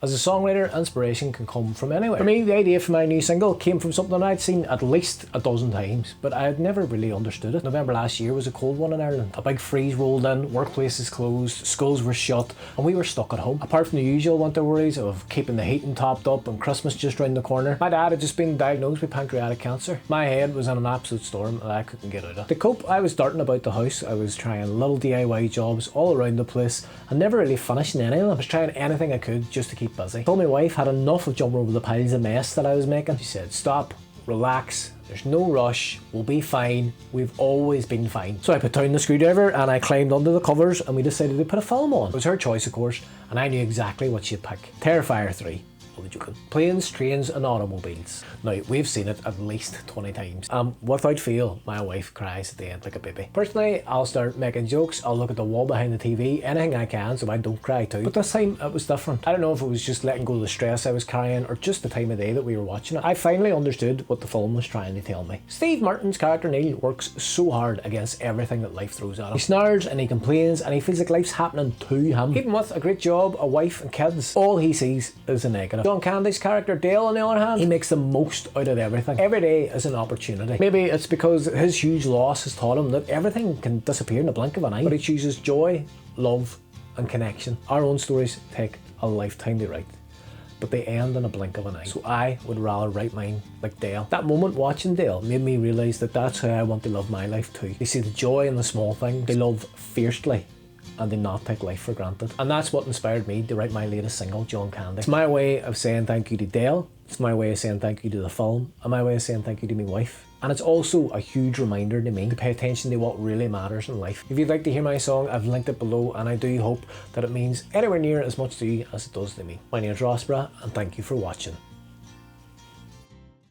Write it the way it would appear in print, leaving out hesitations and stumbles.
As a songwriter, inspiration can come from anywhere. For me, the idea for my new single came from something I'd seen at least a dozen times, but I had never really understood it. November last year was a cold one in Ireland. A big freeze rolled in, workplaces closed, schools were shut, and we were stuck at home. Apart from the usual winter worries of keeping the heating topped up and Christmas just round the corner, my dad had just been diagnosed with pancreatic cancer. My head was in an absolute storm and I couldn't get out of it. To cope, I was darting about the house. I was trying little DIY jobs all around the place and never really finishing any of them. I was trying anything I could just to keep busy. I told my wife had enough of jumping over the piles of mess that I was making. She said, stop, relax, there's no rush, we'll be fine, we've always been fine. So I put down the screwdriver and I climbed under the covers and we decided to put a film on. It was her choice, of course, and I knew exactly what she'd pick. Terrifier 3. Only joking. Planes, trains and automobiles. Now, we've seen it at least 20 times. Without fail, my wife cries at the end like a baby. Personally, I'll start making jokes, I'll look at the wall behind the TV, anything I can so I don't cry too. But this time, it was different. I don't know if it was just letting go of the stress I was carrying or just the time of day that we were watching it. I finally understood what the film was trying to tell me. Steve Martin's character Neil works so hard against everything that life throws at him. He snarls and he complains and he feels like life's happening to him. Even with a great job, a wife and kids, all he sees is a negative. John Candy's character Dale, on the other hand, he makes the most out of everything. Every day is an opportunity. Maybe it's because his huge loss has taught him that everything can disappear in the blink of an eye, but he chooses joy, love and connection. Our own stories take a lifetime to write, but they end in a blink of an eye. So I would rather write mine like Dale. That moment watching Dale made me realise that that's how I want to live my life too. They see the joy in the small things, they love fiercely, and do not take life for granted. And that's what inspired me to write my latest single, John Candy. It's my way of saying thank you to Dale, it's my way of saying thank you to the film, and my way of saying thank you to my wife. And it's also a huge reminder to me to pay attention to what really matters in life. If you'd like to hear my song, I've linked it below, and I do hope that it means anywhere near as much to you as it does to me. My name is Rosborough, and thank you for watching.